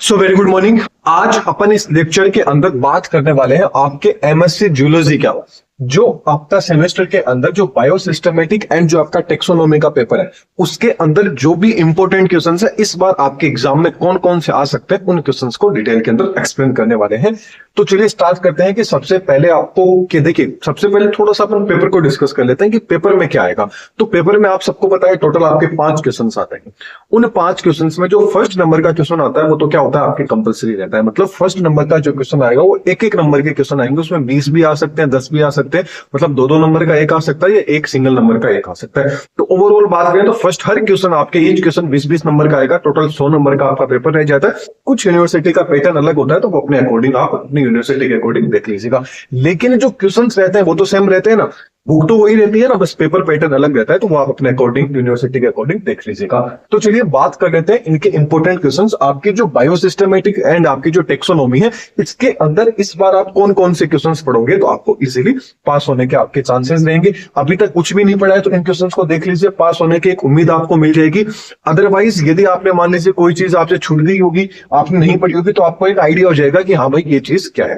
So very good morning. आज अपन इस lecture के अंदर बात करने वाले हैं आपके एमएससी जूलॉजी का जो आपका सेमेस्टर के अंदर जो बायोसिस्टमेटिक एंड जो आपका टेक्सोनॉमी का पेपर है उसके अंदर जो भी इंपॉर्टेंट क्वेश्चंस है इस बार आपके एग्जाम में कौन कौन से आ सकते हैं उन क्वेश्चंस को डिटेल के अंदर एक्सप्लेन करने वाले हैं। तो चलिए स्टार्ट करते हैं कि सबसे पहले आपको कि देखिए सबसे पहले थोड़ा सा अपन पेपर को डिस्कस कर लेते हैं कि पेपर में क्या आएगा। तो पेपर में आप सबको पता है टोटल आपके 5 क्वेश्चन आते हैं। उन 5 क्वेश्चन में जो फर्स्ट नंबर का क्वेश्चन आता है वो तो क्या होता है आपके कंपलसरी रहता है। मतलब फर्स्ट नंबर का जो क्वेश्चन आएगा वो एक नंबर के क्वेश्चन आएंगे, उसमें 20 भी आ सकते हैं, 10 भी आ सकते हैं, मतलब दो नंबर का एक आ सकता है या एक सिंगल नंबर का एक आ सकता है। तो ओवरऑल बात करें तो फर्स्ट हर क्वेश्चन आपके ईच क्वेश्चन 20-20 नंबर का आएगा, टोटल 100 नंबर का आपका पेपर रह जाता है। कुछ यूनिवर्सिटी का पैटर्न अलग होता है तो वो अपने अकॉर्डिंग आप अपनी यूनिवर्सिटी के अकॉर्डिंग देख लीजिएगा, लेकिन जो क्वेश्चंस रहते हैं वो तो सेम रहते हैं ना, बुक तो वही रहती है ना, बस पेपर पैटर्न अलग रहता है तो वो आप अपने अकॉर्डिंग यूनिवर्सिटी के अकॉर्डिंग देख लीजिएगा। तो चलिए बात कर लेते हैं इनके इंपॉर्टेंट क्वेश्चंस। आपकी जो बायोसिस्टमेटिक एंड आपकी जो टेक्सोनॉमी है इसके अंदर इस बार आप कौन कौन से क्वेश्चंस पढ़ोगे तो आपको इजीली पास होने के आपके चांसेस रहेंगे। अभी तक कुछ भी नहीं पढ़ा है तो इन क्वेश्चंस को देख लीजिए, पास होने की एक उम्मीद आपको मिल जाएगी। अदरवाइज यदि आपने मान लीजिए कोई चीज आपसे छूट गई होगी, आपने नहीं पढ़ी होगी, तो आपको एक आइडिया हो जाएगा कि हाँ भाई ये चीज क्या है।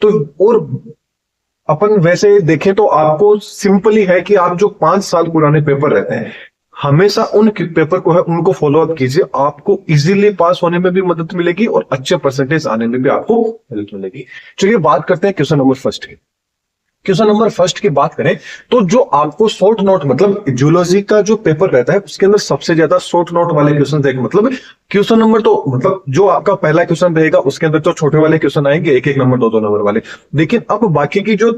तो और अपन वैसे देखें तो आपको सिंपली है कि आप जो 5 साल पुराने पेपर रहते हैं हमेशा उन पेपर को है उनको फॉलो अप कीजिए, आपको इजीली पास होने में भी मदद मिलेगी और अच्छे परसेंटेज आने में भी आपको मदद मिलेगी। चलिए बात करते हैं क्वेश्चन नंबर फर्स्ट की। क्वेश्चन नंबर फर्स्ट की बात करें तो जो आपको शॉर्ट नोट मतलब जूलॉजी का जो पेपर रहता है उसके अंदर सबसे ज्यादा शॉर्ट नोट वाले क्वेश्चन देखें। मतलब क्वेश्चन नंबर तो मतलब जो आपका पहला क्वेश्चन रहेगा उसके अंदर तो छोटे वाले क्वेश्चन आएंगे, एक नंबर 2 नंबर वाले, लेकिन अब बाकी की जो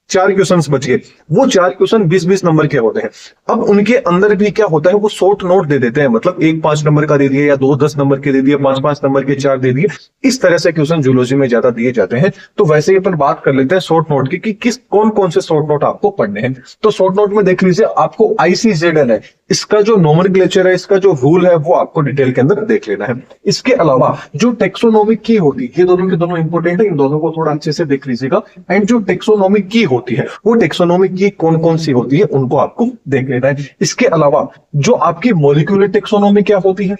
4 क्वेश्चन बच गए वो 4 क्वेश्चन 20-20 नंबर के होते हैं। अब उनके अंदर भी क्या होता है वो शॉर्ट नोट दे देते हैं, मतलब 1 5 नंबर का दे दिए या 2 10 नंबर के दे दिए, 5 नंबर के 4 दे दिए, इस तरह से क्वेश्चन जूलॉजी में ज्यादा दिए जाते हैं। तो वैसे ही अपन बात कर लेते हैं शॉर्ट नोट की कि किस कौन कौन से शॉर्ट नोट आपको पढ़ने हैं। तो शॉर्ट नोट में देख लीजिए आपको ICZN है, इसका जो नोमेनक्लेचर है, इसका जो रूल है वो आपको डिटेल के अंदर देख लेना है। इसके अलावा जो टेक्सोनॉमी की होती है, ये दोनों के दोनों इंपॉर्टेंट है, इन दोनों को थोड़ा अच्छे से देख लीजिएगा। एंड जो टेक्सोनॉमी की होती है वो टेक्सोनॉमी की कौन कौन सी होती है उनको आपको देख लेना है। इसके अलावा जो आपकी मॉलिक्यूलर टेक्सोनॉमी क्या होती है,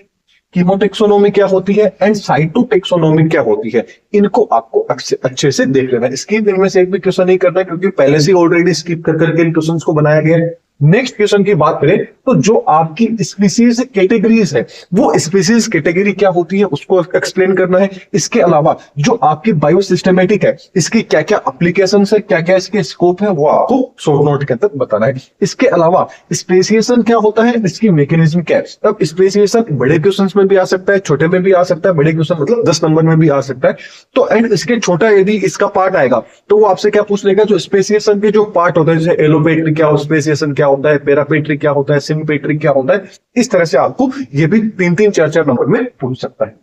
कीमोटेक्सोनॉमी क्या होती है एंड साइटोटेक्सोनॉमी क्या होती है, इनको आपको अच्छे से देख लेना है। स्किप इनमें से एक भी क्वेश्चन नहीं करना है क्योंकि पहले से ऑलरेडी स्किप कर करके इन क्वेश्चंस को बनाया गया है। नेक्स्ट क्वेश्चन की बात करें तो जो आपकी स्पीसीज कैटेगरीज है वो स्पीसीज कैटेगरी क्या होती है उसको एक्सप्लेन करना है। इसके अलावा जो आपकी बायोसिस्टमेटिक है इसकी क्या क्या एप्लीकेशंस है, क्या क्या इसके स्कोप है वो आपको शॉर्ट नोट के अंदर बताना है। इसके अलावा स्पेसिएशन क्या होता है, इसकी मैकेनिज्म क्या है। अब स्पेसिएशन बड़े क्वेश्चन में भी आ सकता है, छोटे में भी आ सकता है, बड़े क्वेश्चन मतलब 10 नंबर में भी आ सकता है। तो एंड इसके छोटा यदि इसका पार्ट आएगा तो वो आपसे क्या पूछ लेगा, जो स्पेसिएशन के जो पार्ट होता है जैसे एलोपेट्री क्या हो, स्पेसिएशन क्या होता है, पैरापेट्री क्या होता है, सिम्पेट्री क्या होता है, इस तरह से आपको ये भी 3-3 4-4 नंबर में पूछ सकता है।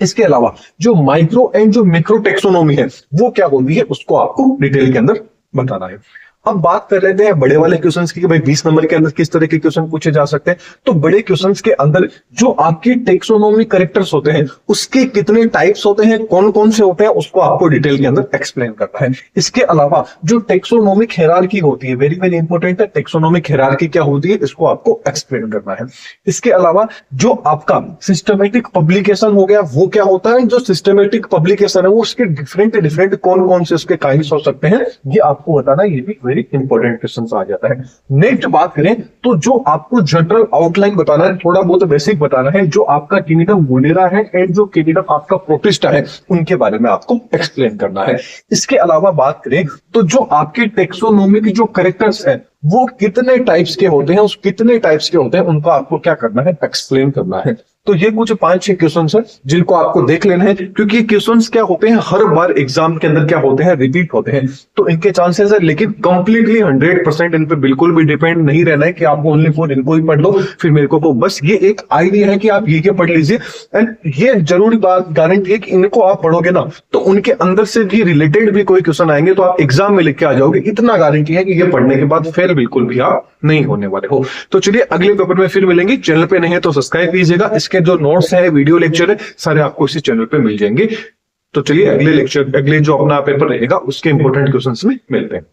इसके अलावा जो माइक्रो एंड जो मैक्रो टेक्सोनॉमी है वो क्या होती है उसको आपको डिटेल के अंदर बताना है। अब बात कर लेते हैं बड़े वाले क्वेश्चंस की कि भाई 20 नंबर के अंदर किस तरह के क्वेश्चन पूछे जा सकते हैं। तो बड़े क्वेश्चंस के अंदर जो आपके टेक्सोनॉमी कैरेक्टर्स होते हैं उसके कितने टाइप्स होते हैं, कौन कौन से होते हैं, उसको आपको डिटेल के अंदर एक्सप्लेन करना है। इसके अलावा जो टेक्सोनॉमिक हायरार्की होती है, वेरी वेरी इंपॉर्टेंट है, टेक्सोनॉमिक हायरार्की क्या होती है इसको आपको एक्सप्लेन करना है। इसके अलावा जो आपका सिस्टमेटिक पब्लिकेशन हो गया वो क्या होता है, जो सिस्टमेटिक पब्लिकेशन है वो उसके डिफरेंट कौन कौन से उसके काइंड्स हो सकते हैं ये आपको बताना, ये भी वेरी इंपॉर्टेंट क्वेश्चन आ जाता है। नेक्स्ट बात करें तो जो आपको जनरल आउटलाइन बताना है, थोड़ा बहुत बेसिक बताना है, जो आपका किंगडम वुडेरा है एंड जो किंगडम आपका प्रोटिस्टा है उनके बारे में आपको एक्सप्लेन करना है। इसके अलावा बात करें तो जो आपके टेक्सोनॉमी की जो कैरेक्टर्स है वो कितने टाइप्स के होते हैं, उस कितने टाइप्स के होते हैं उनको आपको क्या करना है, एक्सप्लेन करना है। तो ये कुछ 5-6 क्वेश्चंस हैं जिनको आपको देख लेना है क्योंकि क्वेश्चंस क्या होते हैं हर बार एग्जाम के अंदर क्या होते हैं, रिपीट होते हैं, तो इनके चांसेस है, लेकिन कंप्लीटली 100% इन पे बिल्कुल भी डिपेंड नहीं रहना है कि आपको ओनली फॉर इनको ही पढ़ लो फिर मेरे को बस ये एक आइडिया है कि आप ये पढ़ लीजिए। एंड ये जरूरी बात गारंटी है कि इनको आप पढ़ोगे ना तो उनके अंदर से भी रिलेटेड भी कोई क्वेश्चन आएंगे तो आप एग्जाम में लिख के आ जाओगे, इतना गारंटी है कि ये पढ़ने के बाद फेल बिल्कुल भी आप नहीं होने वाले हो। तो चलिए अगले पेपर में फिर मिलेंगे। चैनल पे नहीं है तो सब्सक्राइब कीजिएगा, इसके जो नोट्स है, वीडियो लेक्चर है, सारे आपको इसी चैनल पे मिल जाएंगे। तो चलिए अगले जो अपना पेपर रहेगा उसके इंपॉर्टेंट क्वेश्चंस में मिलते हैं।